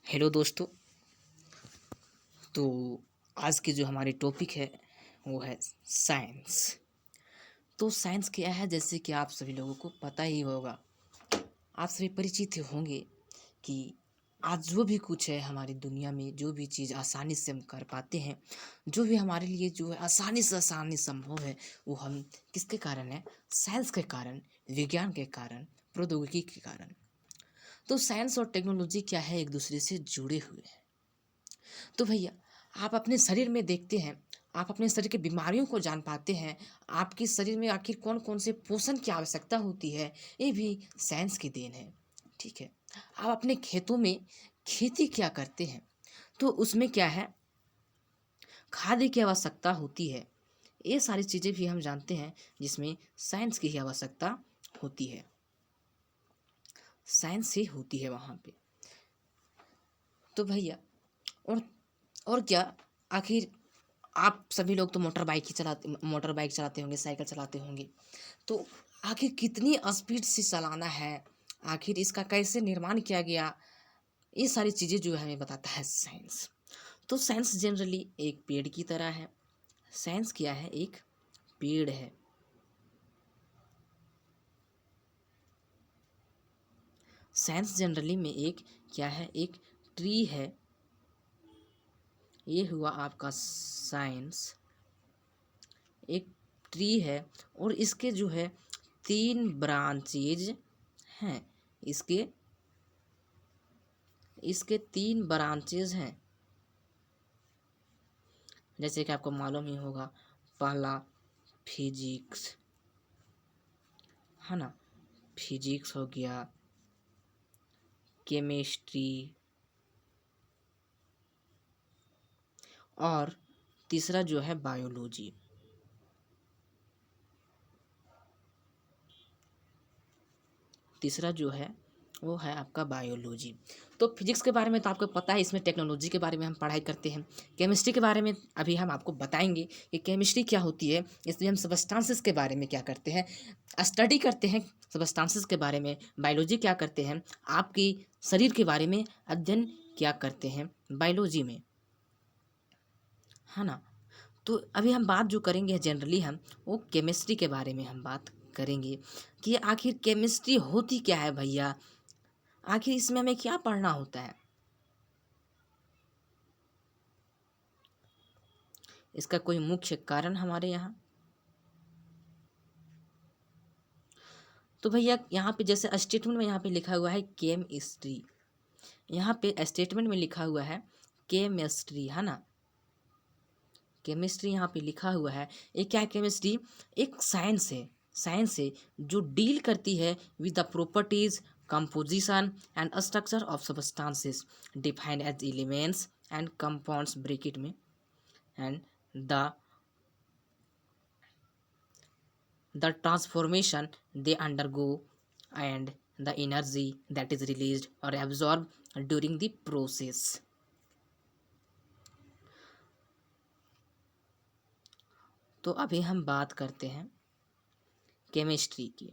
Hello दोस्तों। तो आज की जो हमारी टॉपिक है वो है साइंस। तो साइंस क्या है, जैसे कि आप सभी लोगों को पता ही होगा, आप सभी परिचित होंगे कि आज जो भी कुछ है हमारी दुनिया में, जो भी चीज़ आसानी से हम कर पाते हैं, जो भी हमारे लिए जो है आसानी से आसानी संभव है, वो हम किसके कारण है? साइंस के कारण, विज्ञान के कारण, प्रौद्योगिकी के कारण। तो साइंस और टेक्नोलॉजी क्या है, एक दूसरे से जुड़े हुए हैं। तो भैया, आप अपने शरीर में देखते हैं, आप अपने शरीर की बीमारियों को जान पाते हैं, आपके शरीर में आखिर कौन कौन से पोषण की आवश्यकता होती है, ये भी साइंस की देन है। ठीक है। आप अपने खेतों में खेती क्या करते हैं, तो उसमें क्या है, खाद की आवश्यकता होती है। ये सारी चीज़ें भी हम जानते हैं, जिसमें साइंस की ही आवश्यकता होती है, साइंस ही होती है वहाँ पे। तो भैया, और और क्या, आखिर आप सभी लोग तो मोटर बाइक चलाते होंगे, साइकिल चलाते होंगे। तो आखिर कितनी स्पीड से चलाना है, आखिर इसका कैसे निर्माण किया गया, ये सारी चीज़ें जो है हमें बताता है साइंस। तो साइंस जनरली एक पेड़ की तरह है। साइंस क्या है? एक पेड़ है। साइंस जनरली में एक क्या है? एक ट्री है। ये हुआ आपका साइंस, एक ट्री है, और इसके जो है 3 ब्रांचेज हैं। इसके इसके 3 ब्रांचेज हैं, जैसे कि आपको मालूम ही होगा। पहला फिजिक्स, है ना, फिजिक्स हो गया, केमिस्ट्री, और तीसरा जो है बायोलॉजी। तीसरा जो है वो है आपका बायोलॉजी। तो फिजिक्स के बारे में तो आपको पता है, इसमें टेक्नोलॉजी के बारे में हम पढ़ाई करते हैं। केमिस्ट्री के बारे में अभी हम आपको बताएंगे कि केमिस्ट्री क्या होती है। इसमें हम सबस्टांसेस के बारे में क्या करते हैं, स्टडी करते हैं सबस्टांसेस के बारे में। बायोलॉजी क्या करते हैं, आपकी शरीर के बारे में अध्ययन क्या करते हैं बायोलॉजी में, है ना। तो अभी हम बात जो करेंगे जनरली, हम वो केमिस्ट्री के बारे में हम बात करेंगे कि आखिर केमिस्ट्री होती क्या है भैया, आखिर इसमें हमें क्या पढ़ना होता है। इसका कोई मुख्य कारण हमारे यहाँ, तो भैया यहाँ पे जैसे स्टेटमेंट में यहाँ पे लिखा हुआ है केमिस्ट्री, यहाँ पे स्टेटमेंट में लिखा हुआ है केमिस्ट्री, है ना। केमिस्ट्री यहाँ पे लिखा हुआ है। ये क्या है? केमिस्ट्री एक साइंस है जो डील करती है with the properties, composition and structure of substances defined as elements and compounds bracket में, and the transformation they undergo and the energy that is released or absorbed during the process। तो अभी हम बात करते हैं chemistry की।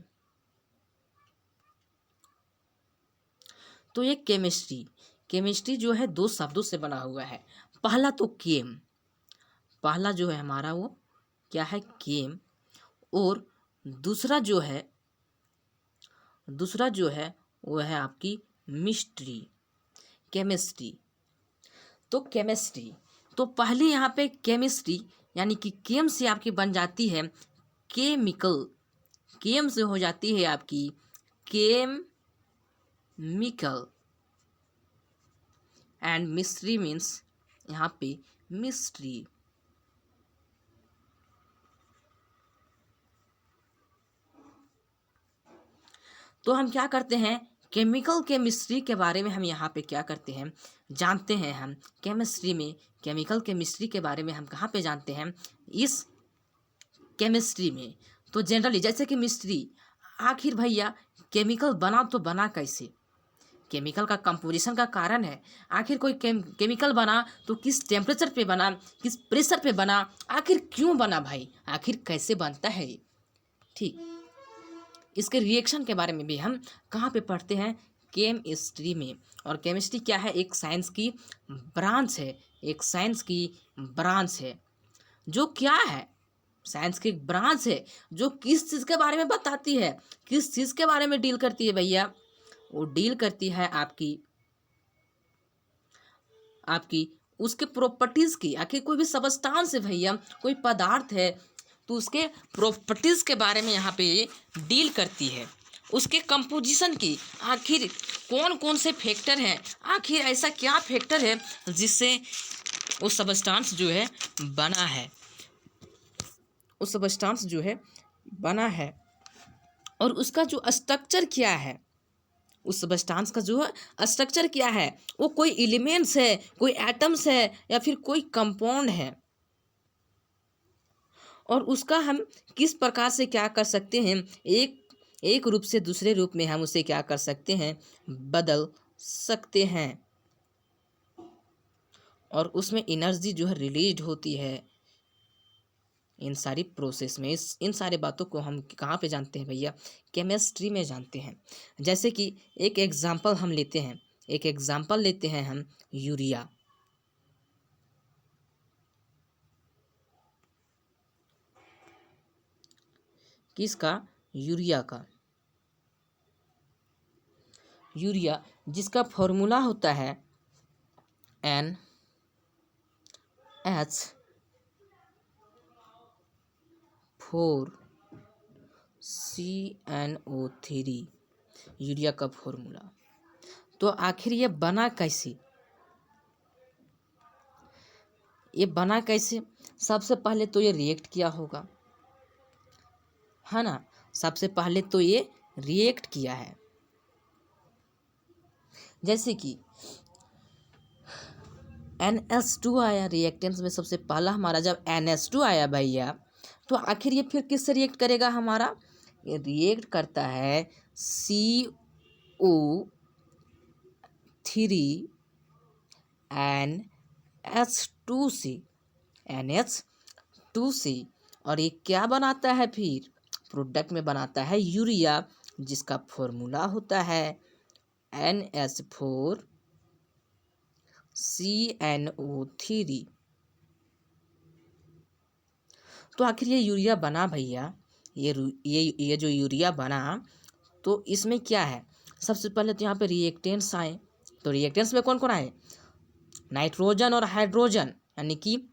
तो ये केमिस्ट्री जो है 2 शब्दों से बना हुआ है। पहला तो केम, पहला जो है हमारा वो क्या है? केम। और दूसरा जो है वो है आपकी मिस्ट्री, केमिस्ट्री। तो केमिस्ट्री, तो पहले यहाँ पे केमिस्ट्री यानी कि केम से आपकी बन जाती है केमिकल, केम से हो जाती है आपकी केमिकल, एंड मिस्ट्री मीन्स यहाँ पे मिस्ट्री। तो हम क्या करते हैं, केमिकल केमिस्ट्री के बारे में हम यहाँ पे क्या करते हैं, जानते हैं। हम केमिस्ट्री में केमिकल केमिस्ट्री के बारे में हम कहाँ पे जानते हैं? इस केमिस्ट्री में। तो जनरली जैसे कि मिस्ट्री, आखिर भैया केमिकल बना तो बना कैसे? केमिकल का कंपोजिशन का कारण है। आखिर कोई केमिकल बना तो किस टेम्परेचर पे बना, किस प्रेशर पे बना, आखिर क्यों बना भाई, आखिर कैसे बनता है ये? ठीक, इसके रिएक्शन के बारे में भी हम कहाँ पे पढ़ते हैं? केमिस्ट्री में। और केमिस्ट्री क्या है? एक साइंस की ब्रांच है, एक साइंस की ब्रांच है। जो क्या है? साइंस की एक ब्रांच है जो किस चीज़ के बारे में बताती है, किस चीज़ के बारे में डील करती है भैया? वो डील करती है आपकी आपकी उसके प्रॉपर्टीज की। आखिर कोई भी सबस्टांस है भैया, कोई पदार्थ है, तो उसके प्रॉपर्टीज के बारे में यहाँ पे डील करती है। उसके कंपोजिशन की, आखिर कौन कौन से फैक्टर हैं, आखिर ऐसा क्या फैक्टर है जिससे वो सबस्टांस जो है बना है, उस सबस्टांस जो है बना है, और उसका जो स्ट्रक्चर क्या है, उस सबस्टांस का जो है स्ट्रक्चर क्या है। वो कोई एलिमेंट्स है, कोई एटम्स है, या फिर कोई कंपाउंड है, और उसका हम किस प्रकार से क्या कर सकते हैं, एक रूप से दूसरे रूप में हम उसे क्या कर सकते हैं, बदल सकते हैं। और उसमें एनर्जी जो है रिलीज होती है। इन सारी प्रोसेस में इन सारे बातों को हम कहाँ पे जानते हैं भैया? केमिस्ट्री में जानते हैं। जैसे कि एक एग्जांपल हम लेते हैं, एक एग्जांपल लेते हैं हम यूरिया। किसका? यूरिया का। यूरिया जिसका फॉर्मूला होता है NH4CnO3, यूरिया का फॉर्मूला। तो आखिर ये बना कैसे? ये बना कैसे? सबसे पहले तो ये रिएक्ट किया होगा, है ना? सबसे पहले तो ये रिएक्ट किया है। जैसे कि NH2 आया रिएक्टेंस में, सबसे पहला हमारा जब NH2 आया भैया, तो आखिर ये फिर किससे रिएक्ट करेगा हमारा? ये रिएक्ट करता है CO3NH2 से और ये क्या बनाता है? फिर प्रोडक्ट में बनाता है यूरिया, जिसका फॉर्मूला होता है NH4CnO3। तो आखिर ये यूरिया बना भैया, ये जो यूरिया बना, तो इसमें क्या है? सबसे पहले तो यहाँ पे रिएक्टेंट्स आए। तो रिएक्टेंट्स में कौन कौन आए? नाइट्रोजन और हाइड्रोजन, यानी कि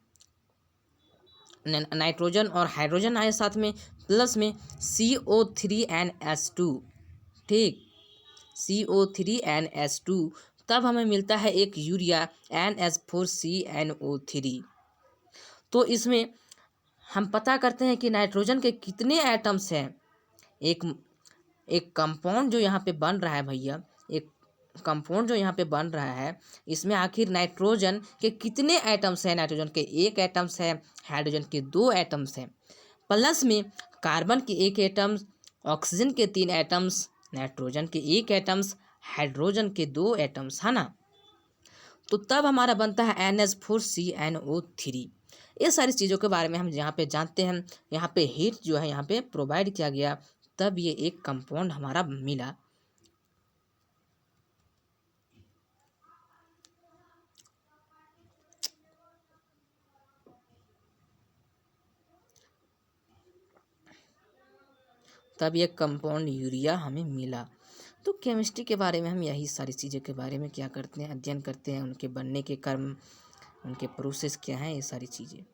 नाइट्रोजन और हाइड्रोजन आए साथ में, प्लस में CO3NH2। ठीक, CO3NH2, तब हमें मिलता है एक यूरिया NH4CnO3। तो इसमें हम पता करते हैं कि नाइट्रोजन के कितने एटम्स हैं। एक एक कंपाउंड जो यहाँ पे बन रहा है भैया, एक कंपाउंड जो यहाँ पे बन रहा है, इसमें आखिर नाइट्रोजन के कितने एटम्स हैं? नाइट्रोजन के 1 एटम्स है, हाइड्रोजन के 2 एटम्स हैं, प्लस में कार्बन के 1 एटम्स, ऑक्सीजन के 3 एटम्स, नाइट्रोजन के 1 एटम्स, हाइड्रोजन के 2 एटम्स, है ना? तो तब हमारा बनता है NH4CnO3। ये सारी चीज़ों के बारे में हम यहाँ पे जानते हैं। यहाँ पे हीट जो है यहाँ पे प्रोवाइड किया गया, तब ये एक कंपाउंड हमारा मिला। तब ये कंपाउंड यूरिया हमें मिला। तो केमिस्ट्री के बारे में हम यही सारी चीज़ों के बारे में क्या करते हैं, अध्ययन करते हैं, उनके बनने के क्रम, उनके प्रोसेस क्या हैं, ये सारी चीज़ें।